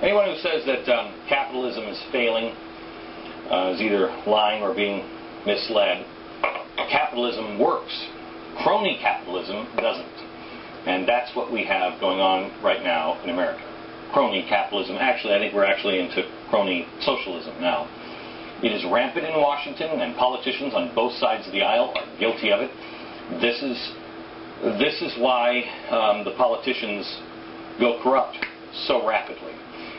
Anyone who says that capitalism is failing is either lying or being misled. Capitalism works. Crony capitalism doesn't. And that's what we have going on right now in America. Crony capitalism. Actually, I think we're actually into crony socialism now. It is rampant in Washington, and politicians on both sides of the aisle are guilty of it. This is why the politicians go corrupt so rapidly.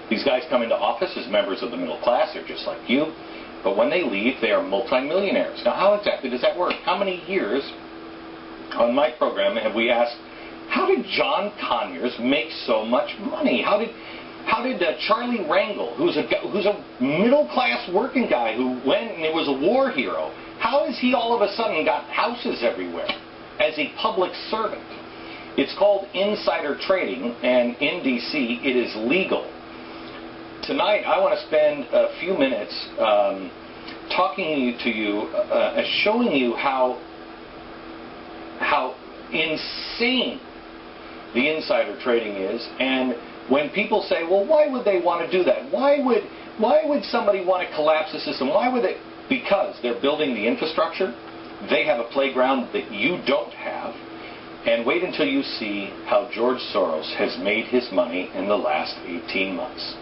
These guys come into office as members of the middle class. They're just like you. But when they leave, they are multimillionaires. Now, how exactly does that work? How many years on my program have we asked, how did John Conyers make so much money? How did Charlie Rangel, who's a middle-class working guy who went and was a war hero, how has he all of a sudden got houses everywhere as a public servant? It's called insider trading, and in D.C. it is legal. Tonight I want to spend a few minutes talking to you, showing you how insane the insider trading is, and when people say, well, why would they want to do that? Why would somebody want to collapse the system? Why would they? Because they're building the infrastructure. They have a playground that you don't have. And wait until you see how George Soros has made his money in the last 18 months.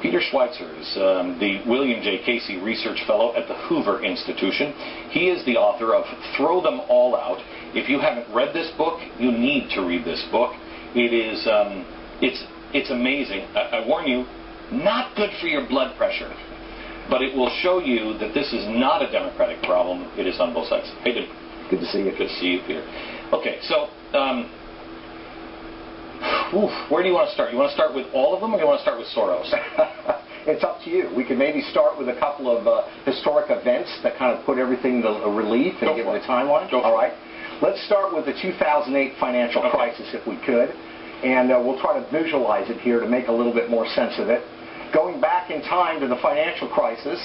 Peter Schweizer is the William J. Casey Research Fellow at the Hoover Institution. He is the author of Throw Them All Out. If you haven't read this book, you need to read this book. It is, it's amazing. I warn you, not good for your blood pressure. But it will show you that this is not a Democratic problem. It is on both sides. Hey, dude. Good to see you. Good to see you, Peter. Okay, so where do you want to start? You want to start with all of them, or do you want to start with Soros? It's up to you. We could maybe start with a couple of historic events that kind of put everything to relief and give it a timeline. All right. Let's start with the 2008 financial crisis, if we could, and we'll try to visualize it here to make a little bit more sense of it. Going back in time to the financial crisis,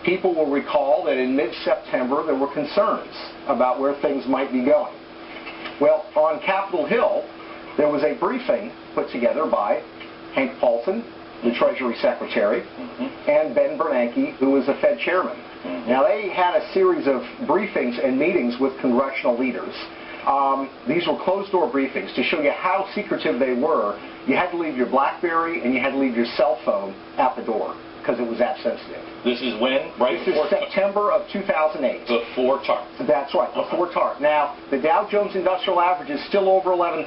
people will recall that in mid-September there were concerns about where things might be going. Well, on Capitol Hill, there was a briefing put together by Hank Paulson, the Treasury Secretary, and Ben Bernanke, who was the Fed Chairman. Now, they had a series of briefings and meetings with congressional leaders. These were closed-door briefings to show you how secretive they were. You had to leave your BlackBerry and you had to leave your cell phone at the door because it was that sensitive. This is when? Right this is September of 2008. Before TARP. That's right, before TARP. Now, the Dow Jones Industrial Average is still over 11,000,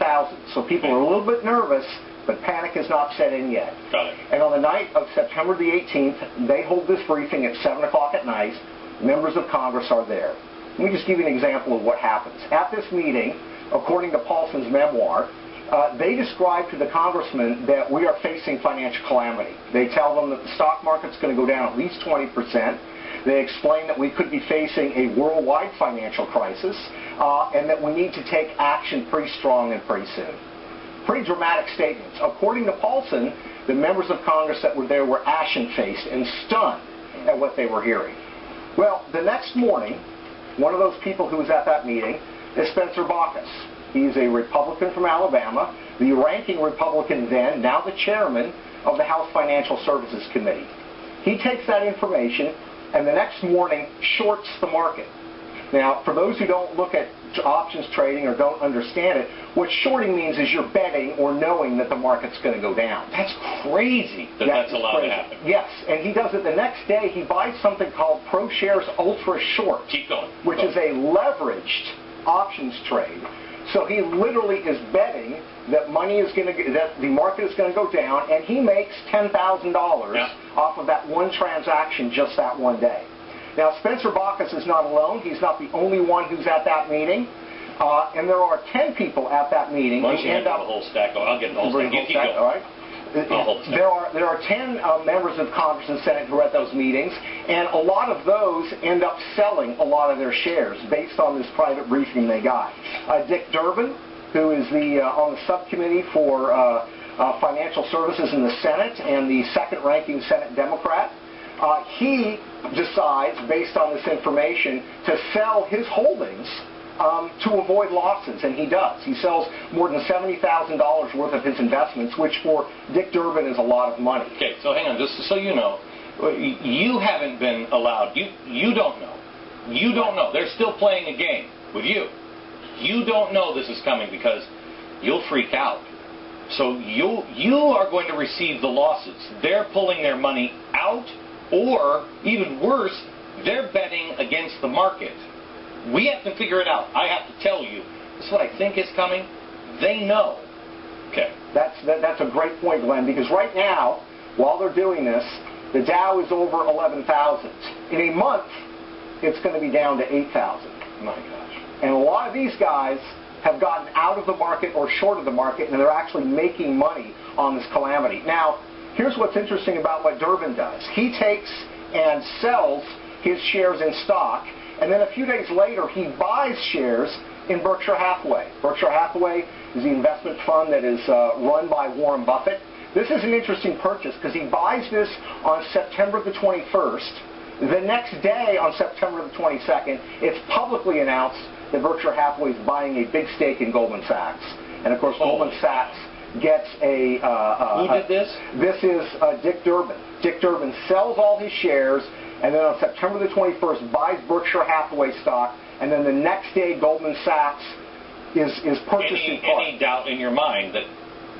so people are a little bit nervous, but panic has not set in yet. Got it. And on the night of September the 18th, they hold this briefing at 7 o'clock at night. Members of Congress are there. Let me just give you an example of what happens. At this meeting, according to Paulson's memoir, they describe to the congressman that we are facing financial calamity. They tell them that the stock market's going to go down at least 20%. They explain that we could be facing a worldwide financial crisis and that we need to take action pretty strong and pretty soon. Pretty dramatic statements. According to Paulson, the members of Congress that were there were ashen-faced and stunned at what they were hearing. Well, the next morning, one of those people who was at that meeting is Spencer Baucus. He's a Republican from Alabama, the ranking Republican then, now the chairman of the House Financial Services Committee. He takes that information and the next morning shorts the market. Now, for those who don't look at options trading or don't understand it, what shorting means is you're betting or knowing that the market's going to go down. That's crazy that's allowed to happen. Yes, and he does it the next day. He buys something called ProShares Ultra Short, Keep going. which is a leveraged options trade. So he literally is betting that that the market is going to go down, and he makes $10,000 off of that one transaction just that one day. Now, Spencer Baucus is not alone. He's not the only one who's at that meeting. And there are 10 people at that meeting. Why don't you end up the whole stack? I'll get the whole stack. You keep going. All right. There are 10 members of Congress and Senate who are at those meetings, and a lot of those end up selling a lot of their shares based on this private briefing they got. Dick Durbin, who is on the subcommittee for financial services in the Senate and the second-ranking Senate Democrat, he decides, based on this information, to sell his holdings to avoid losses, and he does. He sells more than $70,000 worth of his investments, which for Dick Durbin is a lot of money. Okay, so hang on, just so you know, you haven't been allowed, you don't know. You don't know. They're still playing a game with you. You don't know this is coming because you'll freak out. So you are going to receive the losses. They're pulling their money out, or even worse, they're betting against the market. We have to figure it out. I have to tell you, this is what I think is coming. They know. Okay. That's a great point, Glenn, because right now, while they're doing this, the Dow is over 11,000. In a month, it's going to be down to 8,000. My gosh. And a lot of these guys have gotten out of the market or short of the market, and they're actually making money on this calamity. Now, here's what's interesting about what Durbin does. He takes and sells his shares in stock, and then a few days later, he buys shares in Berkshire Hathaway. Berkshire Hathaway is the investment fund that is run by Warren Buffett. This is an interesting purchase because he buys this on September the 21st. The next day, on September the 22nd, it's publicly announced that Berkshire Hathaway is buying a big stake in Goldman Sachs. And of course, Goldman Sachs gets a... Who did this? This is Dick Durbin. Dick Durbin sells all his shares, and then on September the 21st buys Berkshire Hathaway stock, and then the next day Goldman Sachs is purchasing... Any doubt in your mind that...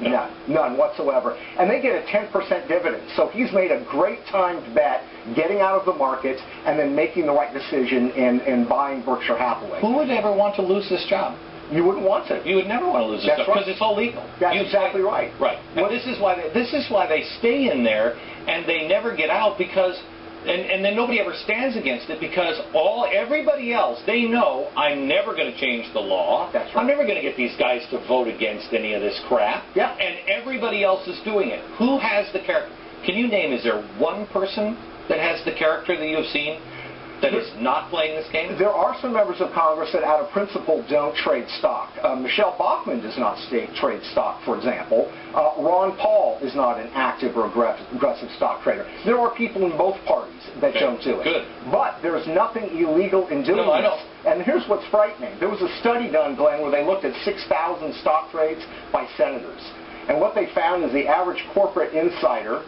No. None whatsoever. And they get a 10% dividend. So he's made a great timed bet getting out of the market and then making the right decision in buying Berkshire Hathaway. Who would ever want to lose this job? You wouldn't want to. You would never want to lose this job because it's all legal. That's exactly right. Right. And this is why they stay in there and they never get out because... And then nobody ever stands against it because everybody else, they know I'm never going to change the law. That's right. I'm never going to get these guys to vote against any of this crap. Yeah. And everybody else is doing it. Who has the character? Can you name, is there one person that has the character that you have seen that is not playing this game? There are some members of Congress that out of principle don't trade stock. Michelle Bachmann does not trade stock, for example. Ron Paul is not an active or aggressive stock trader. There are people in both parties that don't do it. Good. But there's nothing illegal in doing I know. this. And here's what's frightening. There was a study done, Glenn, where they looked at 6,000 stock trades by senators. And what they found is the average corporate insider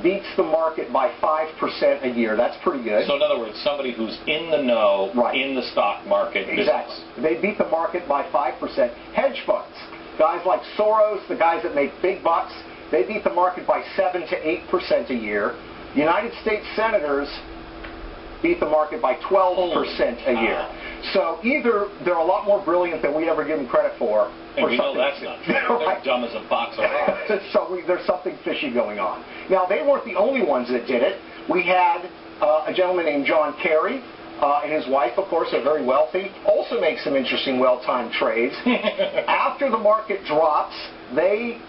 beats the market by 5% a year. That's pretty good. So in other words, somebody who's in the know, in the stock market. Exactly. They beat the market by 5%. Hedge funds, guys like Soros, the guys that make big bucks, they beat the market by 7 to 8% a year. United States senators beat the market by 12% a year. So either they're a lot more brilliant than we ever give them credit for, and we know that's not true. They're dumb as a box of rocks. So there's something fishy going on. Now, they weren't the only ones that did it. We had a gentleman named John Kerry, and his wife, of course, are very wealthy, also make some interesting well-timed trades. After the market drops, they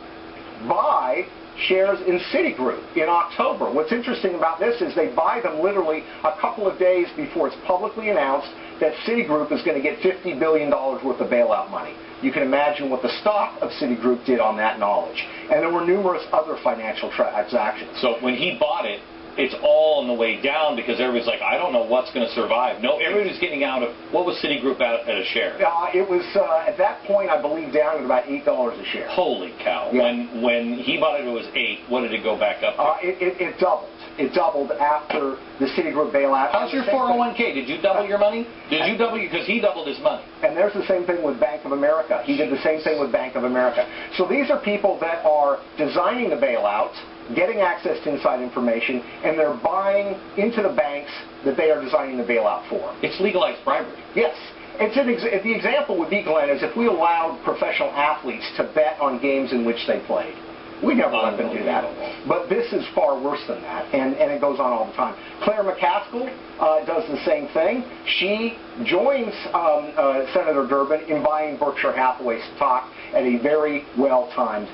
buy shares in Citigroup in October. What's interesting about this is they buy them literally a couple of days before it's publicly announced that Citigroup is going to get $50 billion worth of bailout money. You can imagine what the stock of Citigroup did on that knowledge. And there were numerous other financial transactions. So when he bought it, it's all on the way down because everybody's like, I don't know what's going to survive. No, everybody's getting out of, what was Citigroup at a share? It was, at that point, I believe, down at about $8 a share. Holy cow. Yeah. When he bought it, it was 8. What did it go back up to? It doubled. It doubled after the Citigroup bailout. How's your 401k? Did you double your money? Did you double? Because he doubled his money. And there's the same thing with Bank of America. He did the same thing with Bank of America. So these are people that are designing the bailout, getting access to inside information, and they're buying into the banks that they are designing the bailout for. It's legalized bribery. Yes. The example would be, Glenn, is if we allowed professional athletes to bet on games in which they played. We never let them do that. But this is far worse than that, and it goes on all the time. Claire McCaskill does the same thing. She joins Senator Durbin in buying Berkshire Hathaway stock at a very well-timed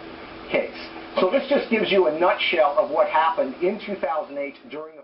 case. So this just gives you a nutshell of what happened in 2008 during the